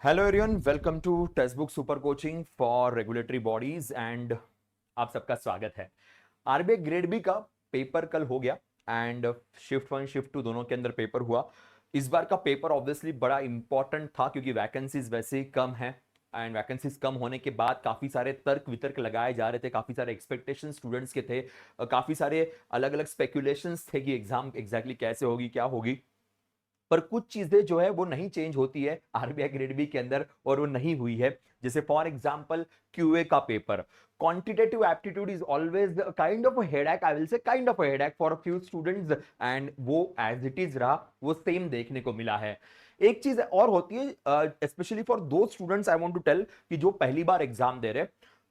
Hello everyone, welcome to textbook super coaching for regulatory bodies and आप सबका स्वागत है। आरबीआई ग्रेड बी का पेपर कल हो गया and shift one shift two दोनों के अंदर पेपर हुआ। इस बार का पेपर ऑब्वियसली बड़ा इंपॉर्टेंट था क्योंकि वैकेंसीज वैसे ही कम है एंड वैकेंसीज कम होने के बाद काफी सारे तर्क वितर्क लगाए जा रहे थे, काफी सारे एक्सपेक्टेशन स्टूडेंट्स के थे, काफी सारे अलग अलग स्पेक्यूलेशंस थे कि एग्जाम एग्जैक्टली कैसे होगी, क्या होगी। पर कुछ चीजें जो है वो नहीं चेंज होती है आरबीआई ग्रेड बी के अंदर और वो नहीं हुई है। जैसे फॉर एग्जांपल क्यूए का paper, quantitative aptitude is always kind of a headache, I will say kind of a headache for a few students and वो एज इट इज रहा, वो सेम देखने को मिला है। एक चीज और होती है स्पेशली फॉर दो students, I want to tell कि जो पहली बार एग्जाम दे रहे,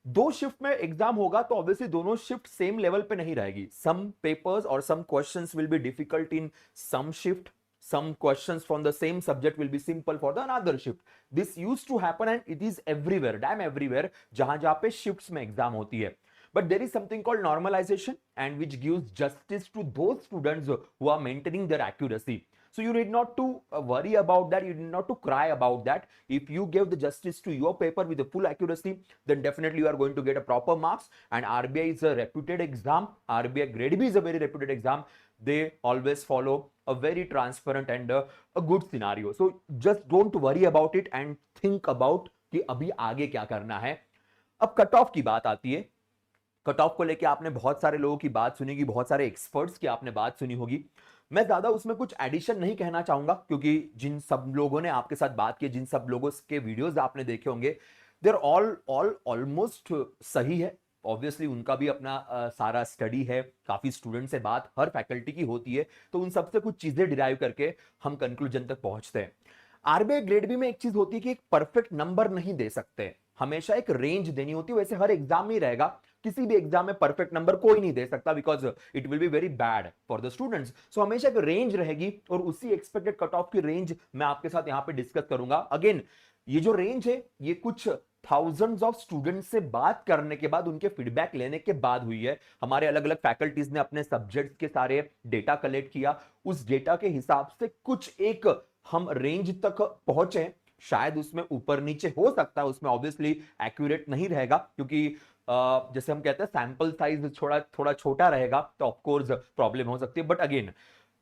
दो शिफ्ट में एग्जाम होगा तो ऑब्वियसली दोनों शिफ्ट सेम लेवल पे नहीं रहेगी। सम पेपर्स और some questions will be difficult in some shift, some questions from the same subject will be simple for the another shift. This used to happen and it is everywhere, damn everywhere, जहां जहां पे shifts में exam होती है। But there is something called normalization and which gives justice to those students who are maintaining their accuracy. So you need not to worry about that, you need not to cry about that. If you give the justice to your paper with the full accuracy, then definitely you are going to get a proper marks. And RBI is a reputed exam, RBI grade B is a very reputed exam. They always follow a very transparent and a good scenario. So just don't worry about it and think about कि अभी आगे क्या करना है। अब cut off की बात आती है। कट ऑफ को लेके आपने बहुत सारे लोगों की बात सुनी होगी, बहुत सारे एक्सपर्ट्स की आपने बात सुनी होगी। मैं ज्यादा उसमें कुछ एडिशन नहीं कहना चाहूंगा क्योंकि जिन सब लोगों ने आपके साथ बात की, जिन सब लोगों के वीडियोस आपने देखे होंगे, देर ऑल ऑलमोस्ट सही है। ऑब्वियसली उनका भी अपना सारा स्टडी है, काफी स्टूडेंट से बात हर फैकल्टी की होती है, तो उन सबसे कुछ चीजें डिराइव करके हम कंक्लूजन तक पहुंचते हैं। आरबीआई ग्रेड बी में एक चीज होती है कि एक परफेक्ट नंबर नहीं दे सकते, हमेशा एक रेंज देनी होती है। वैसे हर एग्जाम में ही रहेगा, किसी भी एग्जाम में परफेक्ट नंबर कोई नहीं दे सकता because it will be very bad for the students. So हमेशा एक रेंज रहेगी और उसी एक्सपेक्टेड कट ऑफ की रेंज मैं आपके साथ यहां पे डिस्कस करूंगा। अगेन ये जो रेंज है ये कुछ थाउजेंड्स ऑफ स्टूडेंट्स से बात करने के बाद, उनके फीडबैक लेने के बाद हुई है। हमारे अलग अलग फैकल्टीज ने अपने सब्जेक्ट्स के सारे डेटा कलेक्ट किया, उस डेटा के हिसाब से कुछ एक हम रेंज तक पहुंचे। शायद उसमें ऊपर नीचे हो सकता है, उसमें ऑब्वियसली एक्यूरेट नहीं रहेगा क्योंकि जैसे हम कहते हैं सैंपल साइज थोड़ा थोड़ा छोटा रहेगा तो ऑफकोर्स प्रॉब्लम हो सकती है। बट अगेन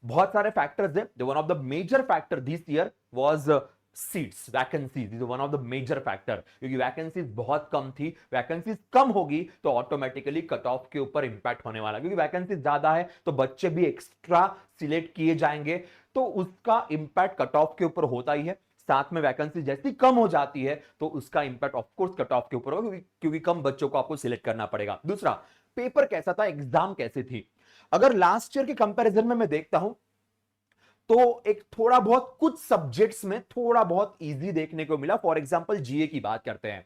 बहुत सारे फैक्टर्स है। One of the major factor this year was seats, vacancies is one of the major factor, क्योंकि वैकेंसीज बहुत कम थी। वैकेंसीज कम होगी तो ऑटोमेटिकली कट ऑफ के ऊपर इंपैक्ट होने वाला, क्योंकि वैकेंसीज ज्यादा है तो बच्चे भी एक्स्ट्रा सिलेक्ट किए जाएंगे, तो उसका इंपैक्ट कट ऑफ के ऊपर होता ही है। साथ में वैकेंसी जैसी कम हो जाती है तो उसका इंपैक्ट ऑफकोर्स कट ऑफ के ऊपर होगा, क्योंकि कम बच्चों को आपको सिलेक्ट करना पड़ेगा। दूसरा, पेपर कैसा था, एग्जाम कैसी थी। अगर लास्ट ईयर के कंपैरिजन में मैं देखता हूं तो एक थोड़ा बहुत कुछ सब्जेक्ट्स में थोड़ा बहुत इजी देखने को मिला। फॉर एग्जांपल जीए की बात करते हैं।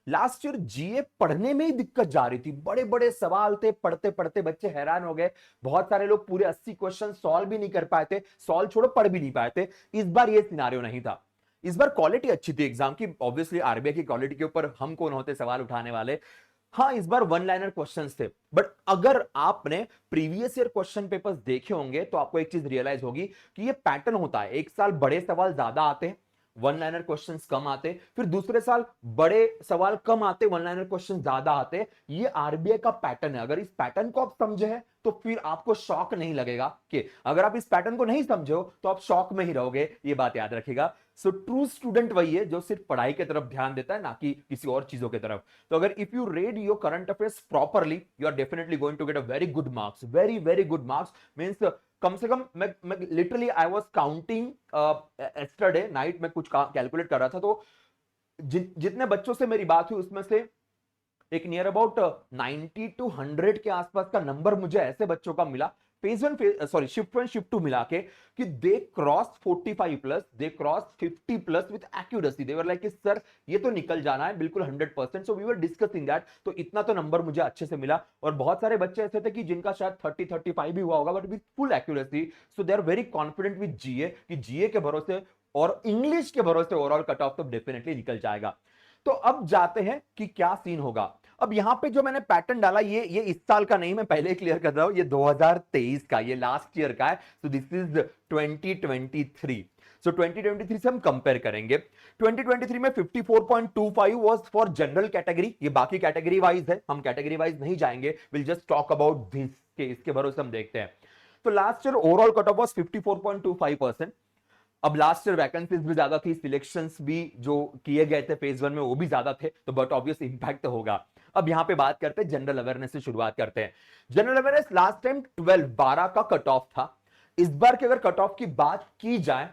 लास्ट ईयर जीए पढ़ने में ही दिक्कत जा रही थी, बड़े बड़े सवाल थे, पढ़ते पढ़ते बच्चे हैरान हो गए। बहुत सारे लोग पूरे 80 क्वेश्चन सॉल्व भी नहीं कर पाए थे, सॉल्व छोड़ो पढ़ भी नहीं पाए थे। इस बार ये सिनारियो नहीं था। इस बार क्वालिटी अच्छी थी एग्जाम की। ऑब्वियसली आरबीआई की क्वालिटी के ऊपर हम कौन होते सवाल उठाने वाले। हाँ, इस बार वन लाइनर क्वेश्चंस थे, बट अगर आपने प्रीवियस ईयर क्वेश्चन पेपर्स देखे होंगे तो आपको एक चीज रियलाइज होगी कि ये पैटर्न होता है। एक साल बड़े सवाल ज्यादा आते हैं, वन लाइनर क्वेश्चंस कम आते, फिर दूसरे साल बड़े सवाल कम आते, वन लाइनर क्वेश्चन ज्यादा आते। ये आरबीआई का पैटर्न है। अगर इस पैटर्न को आप समझे हैं तो फिर आपको शॉक नहीं लगेगा। कि अगर आप इस पैटर्न को नहीं समझे हो तो आप शॉक में ही रहोगे, ये बात याद रखिएगा। सो ट्रू स्टूडेंट वही है जो सिर्फ पढ़ाई की तरफ ध्यान देता है, ना कि किसी और चीजों की तरफ। तो अगर if you read your current affairs properly, you are definitely going to get a very good marks, very very good marks. Means कम से कम मैं literally I was counting yesterday night में, कुछ कैलकुलेट कर रहा था, तो जितने बच्चों से मेरी बात हुई उसमें से एक नियर अबाउट 90 टू 100 के आसपास का नंबर मुझे ऐसे बच्चों का मिला, phase one sorry shift one shift two मिला के, कि they cross 45 plus, they cross 50 plus with accuracy. They were like sir ये तो निकल जाना है बिल्कुल 100%। So we were discussing that. तो इतना तो नंबर मुझे अच्छे से मिला। और बहुत सारे बच्चे ऐसे थे कि जिनका शायद 30-35 भी हुआ होगा, but with full accuracy. So they are very confident with GA कि जीए के भरोसे और इंग्लिश के भरोसे ओवरऑल कट ऑफ तो डेफिनेटली निकल जाएगा। तो अब जाते हैं कि क्या सीन होगा। अब यहां पे जो मैंने पैटर्न डाला, ये इस साल का नहीं, मैं पहले क्लियर कर रहा हूं, ये 2023 का, ये लास्ट ईयर का है। So this is 2023। सो 2023 से हम कंपेयर करेंगे। 2023 में 54.25 वाज फॉर जनरल कैटेगरी, ये बाकी कैटेगरी वाइज है, हम कैटेगरी वाइज नहीं जाएंगे, will just talk about this के इसके भरोसे हम देखते हैं। तो last year overall cut of was 54.25%। अब लास्ट ईयर वैकेंसीज भी ज्यादा थी, सिलेक्शंस भी जो किए गए थे फेज 1 में वो भी ज्यादा थे, तो बट ऑब्वियस इंपैक्ट तो होगा। अब यहां पे बात करते हैं जनरल अवेयरनेस से शुरुआत करते हैं। जनरल अवेयरनेस लास्ट टाइम 12 का कट ऑफ था। इस बार की अगर कट ऑफ की बात की जाए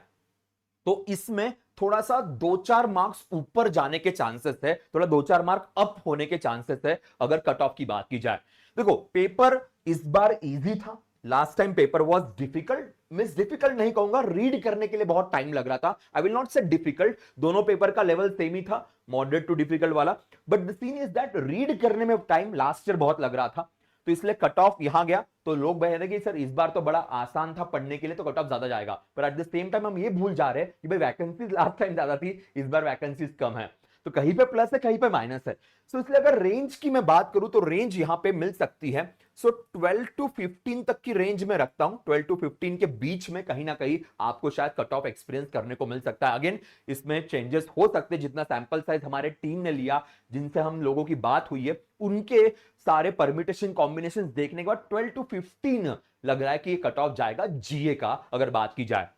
तो इसमें थोड़ा सा 2-4 मार्क्स ऊपर जाने के चांसेस है, थोड़ा 2-4 मार्क अप होने के चांसेस है अगर कट ऑफ की बात की जाए। देखो पेपर इस बार इजी था, last time paper was difficult, means difficult नहीं कहूंगा, रीड करने के लिए बहुत टाइम लग रहा था। I will not say difficult, दोनों पेपर का लेवल सेम ही था, मॉडरेट टू डिफिकल्ट वाला, but the scene is that read करने में टाइम लास्ट ईयर बहुत लग रहा था, तो इसलिए कट ऑफ यहां गया। तो लोग कह रहे कि सर इस बार तो बड़ा आसान था पढ़ने के लिए, तो कट ऑफ ज्यादा जाएगा, पर एट द सेम टाइम हम ये भूल जा रहे हैं कि भाई वैकेंसीज लास्ट टाइम ज्यादा थी, इस बार वैकेंसीज कम है, तो कहीं पे प्लस है कहीं पे माइनस है। सो इसलिए अगर रेंज की मैं बात करूं तो रेंज यहां पे मिल सकती है। सो 12 टू 15 तक की रेंज में रखता हूं, 12 टू 15 के बीच में कहीं ना कहीं आपको शायद कट ऑफ एक्सपीरियंस करने को मिल सकता है। अगेन इसमें चेंजेस हो सकते हैं, जितना सैंपल साइज हमारे टीम ने लिया, जिनसे हम लोगों की बात हुई है, उनके सारे परम्यूटेशन कॉम्बिनेशन देखने के बाद 12 टू 15 लग रहा है कि ये कट ऑफ जाएगा जीए का अगर बात की जाए।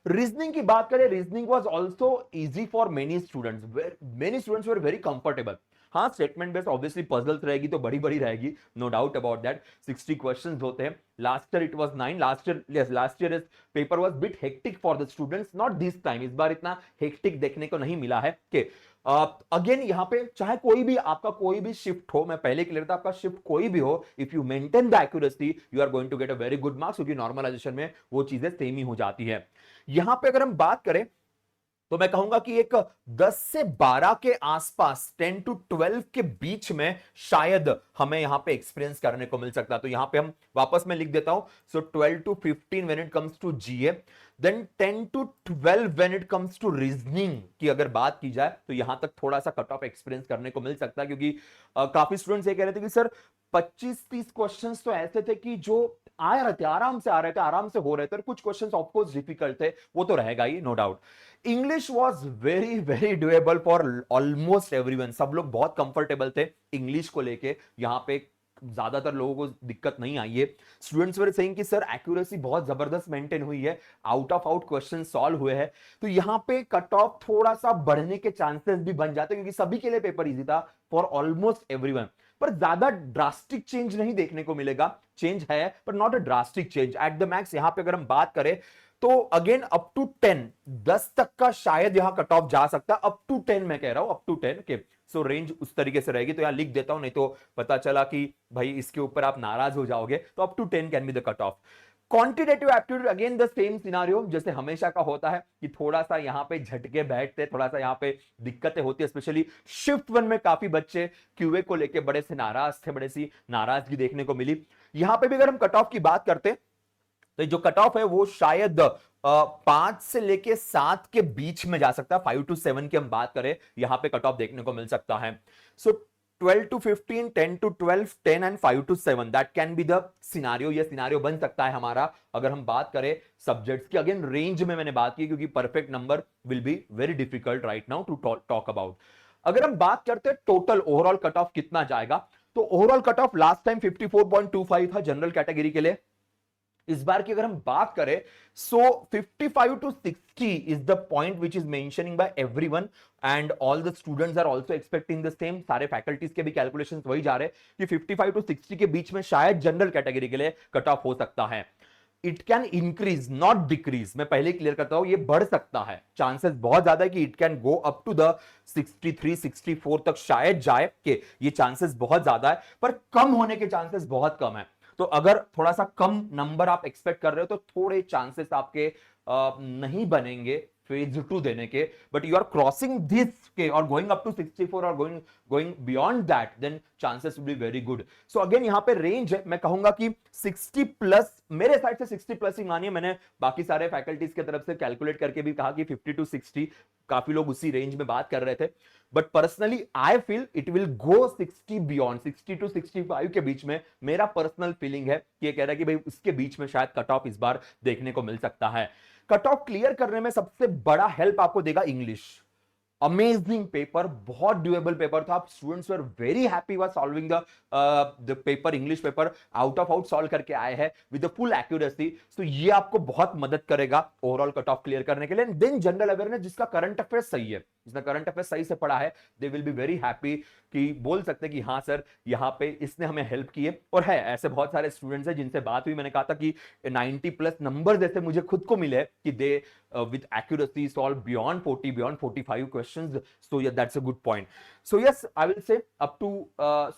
रीजनिंग की बात करें, reasoning was also easy for many students were very comfortable. हाँ स्टेटमेंट बेस्ड ऑब्वियसली पजल्स रहेगी तो बड़ी बड़ी रहेगी, no doubt about that. 60 questions होते हैं, last year it was 9, last year paper was bit hectic for the students, not this time, इस बार इतना हेक्टिक देखने को नहीं मिला है। के अगेन यहां पे चाहे कोई भी आपका कोई भी शिफ्ट हो, मैं पहले क्लियर था, आपका शिफ्ट कोई भी हो, if you maintain the accuracy you are going to get a very good marks, क्योंकि नॉर्मलाइजेशन में वो चीजें सेम ही हो जाती है। यहां पे अगर हम बात करें तो मैं कहूंगा कि एक 10 से 12 के आसपास, 10 टू 12 के बीच में शायद हमें यहां पे एक्सपीरियंस करने को मिल सकता है। तो यहां पे हम वापस में लिख देता हूं, so 12 to 15 when it comes to GA, then 10 to 12 when it comes to reasoning की अगर बात की जाए तो यहां तक थोड़ा सा कट ऑफ एक्सपीरियंस करने को मिल सकता है, क्योंकि काफी स्टूडेंट्स ये कह रहे थे कि सर 25-30 क्वेश्चंस तो ऐसे थे कि जो आ रहे थे, आराम से आ रहे थे, आराम से हो रहे थे, और कुछ क्वेश्चंस ऑफकोर्स डिफिकल्ट थे, वो तो रहेगा ही, no doubt. English was very very doable for almost everyone, सब लोग बहुत कंफर्टेबल थे इंग्लिश को लेके, यहां पे ज्यादातर लोगों को दिक्कत नहीं आई है। स्टूडेंट्स वर सेइंग कि सर एक्यूरेसी बहुत जबरदस्त मेंटेन हुई है, out of out question solve हुए हैं, तो यहां पे कट ऑफ थोड़ा सा बढ़ने के चांसेस भी बन जाते हैं, क्योंकि सभी के लिए पेपर इजी था फॉर ऑलमोस्ट एवरीवन। पर ज्यादा ड्रास्टिक चेंज नहीं देखने को मिलेगा, चेंज है पर not a drastic change at the max. यहां पे अगर हम बात करें तो अगेन अप टू 10 तक का शायद यहां कट ऑफ जा सकता है, अप टू 10 मैं कह रहा हूं, अप टू 10 के। सो रेंज उस तरीके से रहेगी, तो यहां लिख देता हूं, नहीं तो पता चला कि भाई इसके ऊपर आप नाराज हो जाओगे, तो up to 10 can be the cut off. Quantitative aptitude again the same scenario जैसे हमेशा का होता है, कि थोड़ा सा यहां पे झटके बैठते, थोड़ा सा यहां पे दिक्कतें होती है, स्पेशली शिफ्ट 1 में काफी बच्चे क्यूए को लेके बड़े से नाराज थे, बड़े सी नाराजगी देखने को मिली। यहां पे भी अगर हम कट ऑफ की बात करते तो जो कट ऑफ है वो शायद 5 से लेके 7 के बीच में जा सकता है, 5 टू 7 की हम बात करें यहां पे कट ऑफ देखने को मिल सकता है। So 12 to 15, 10 to 12, 10 and 5 to 7, that can be the scenario, ये सिनारियो बन सकता है हमारा अगर हम बात करें सब्जेक्ट्स की। अगेन रेंज में मैंने बात की, क्योंकि perfect number will be very difficult right now to talk about. अगर हम बात करते हैं टोटल ओवरऑल कट ऑफ कितना जाएगा, तो overall cut of last time 54.25 था जनरल कैटेगरी के लिए। इस बार की अगर हम बात करें so 55 to 60 is the point which is mentioning by everyone and all the students are also expecting the same. सारे फैकल्टीज के भी कैलकुलेशंस वही जा रहे हैं कि 55 टू 60 के बीच में शायद जनरल कैटेगरी के लिए कट ऑफ हो सकता है। It can increase not decrease, मैं पहले क्लियर करता हूं, ये बढ़ सकता है, चांसेस बहुत ज्यादा है कि it can go up to the 63 64 तक शायद जाए, कि ये चांसेस बहुत ज्यादा है, पर कम होने के चांसेस बहुत कम है। तो अगर थोड़ा सा कम नंबर आप एक्सपेक्ट कर रहे हो तो थोड़े चांसेस आपके नहीं बनेंगे फेज 2 देने के, but you are crossing this के और गोइंग अप टू 64 और going beyond that, then chances will be very good. So again यहां पे रेंज है, मैं कहूंगा कि 60 प्लस, मेरे साइड से 60 प्लस ही मानिए, मैंने बाकी सारे फैकल्टीज की तरफ से कैलकुलेट करके भी कहा कि 50 टू 60, काफी लोग उसी रेंज में बात कर रहे थे, but personally I feel it will go 60 beyond, 60 to 65 के बीच में मेरा पर्सनल फीलिंग है कि ये कह रहा है कि भाई उसके बीच में शायद कट ऑफ इस बार देखने को मिल सकता है। कट ऑफ क्लियर करने में सबसे बड़ा हेल्प आपको देगा इंग्लिश। अमेजिंग पेपर, बहुत ड्यूएबल पेपर था। Students were very happy were solving the paper, English paper out of out solve करके आए हैं विद द फुल एक्यूरेसी। तो ये आपको बहुत मदद करेगा ओवरऑल कट ऑफ क्लियर करने के लिए। देन जनरल अवेयरनेस, जिसका करंट अफेयर सही है, जिसने करंट अफेयर सही से पढ़ा है, they will be very happy कि बोल सकते हैं कि हाँ सर यहाँ पे इसने हमें हेल्प की है। और है ऐसे बहुत सारे स्टूडेंट्स हैं जिनसे बात हुई, मैंने कहा था कि 90 प्लस नंबर जैसे मुझे खुद को मिले कि दे with accuracy solve beyond 40, beyond 45 questions. So yeah, that's a good point. So yes, I will say up to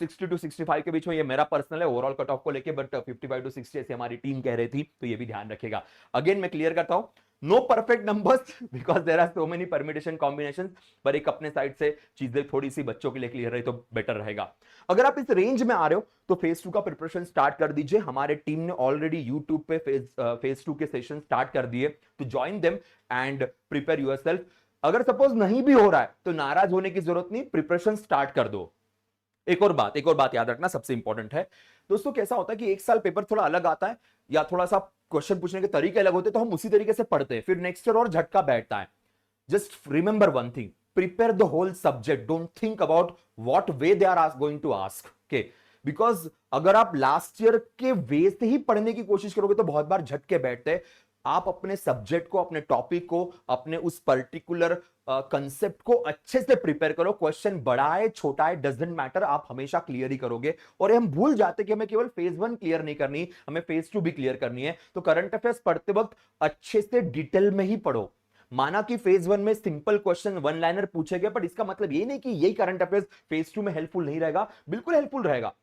60 to 65 के बीच में, ये मेरा पर्सनल है ओवरऑल कट ऑफ को लेके, बट 55 to 60 ऐसे हमारी टीम कह रही थी, तो ये भी ध्यान रखेगा। अगेन मैं क्लियर करता हूं, no perfect numbers because there are so many permutation combinations, पर एक अपने साइड से चीजें थोड़ी सी बच्चों के लिए क्लियर रही तो बेटर रहेगा। अगर आप इस रेंज में आ रहे हो तो फेज 2 का प्रिपरेशन स्टार्ट कर दीजिए। हमारे टीम ने ऑलरेडी यूट्यूब पे फेज 2 के सेशन स्टार्ट कर दिए, तो join them and prepare yourself. अगर सपोज नहीं भी हो रहा है तो नाराज होने की जरूरत नहीं, प्रिपरेशन स्टार्ट कर दो। एक और बात याद रखना, सबसे इंपॉर्टेंट है दोस्तों, कैसा होता है कि एक साल पेपर थोड़ा अलग आता है या थोड़ा सा क्वेश्चन पूछने के तरीके अलग होते हैं, तो हम उसी तरीके से पढ़ते हैं, फिर नेक्स्ट ईयर और झटका बैठता है। Just remember one thing, prepare the whole subject, don't think about what way they are going to ask, okay? Because अगर आप लास्ट ईयर के वे से ही पढ़ने की कोशिश करोगे तो बहुत बार झटके बैठते हैं। आप अपने सब्जेक्ट को, अपने टॉपिक को, अपने उस पर्टिकुलर कंसेप्ट को अच्छे से प्रिपेयर करो। क्वेश्चन बड़ा है छोटा है डजंट मैटर, आप हमेशा क्लियर ही करोगे। और हम भूल जाते कि हमें केवल फेज 1 क्लियर नहीं करनी, हमें फेज 2 भी क्लियर करनी है। तो करंट अफेयर्स पढ़ते वक्त अच्छे से डिटेल में ही पढ़ो। माना कि फेज 1 में सिंपल क्वेश्चन वन लाइनर पूछे गए, बट इसका मतलब ये नहीं कि यही करंट अफेयर्स फेज 2 में हेल्पफुल नहीं रहेगा, बिल्कुल हेल्पफुल रहेगा।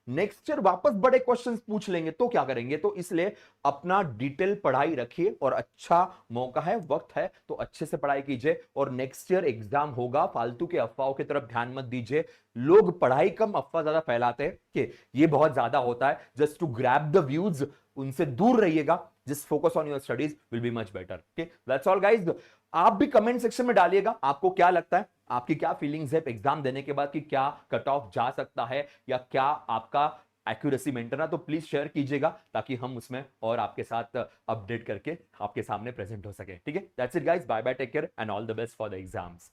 नेक्स्ट ईयर वापस बड़े क्वेश्चंस पूछ लेंगे तो क्या करेंगे? तो इसलिए अपना डिटेल पढ़ाई रखिए, और अच्छा मौका है, वक्त है, तो अच्छे से पढ़ाई कीजिए। और नेक्स्ट ईयर एग्जाम होगा, फालतू के अफवाहों की तरफ ध्यान मत दीजिए। लोग पढ़ाई कम अफवाह ज्यादा फैलाते हैं कि ये बहुत ज्यादा होता है, just to grab the views, उनसे दूर रहिएगा। Just focus on your studies will be much better. Okay, that's all guys. आप भी कमेंट सेक्शन में डालिएगा आपको क्या लगता है, आपकी क्या फीलिंग्स है एग्जाम देने के बाद, कि क्या कट ऑफ जा सकता है या क्या आपका एक्यूरेसी मेंटेन है। तो प्लीज शेयर कीजिएगा ताकि हम उसमें और आपके साथ अपडेट करके आपके सामने प्रेजेंट हो सके। ठीक है, that's it guys, bye bye, take care and all the best for the exams.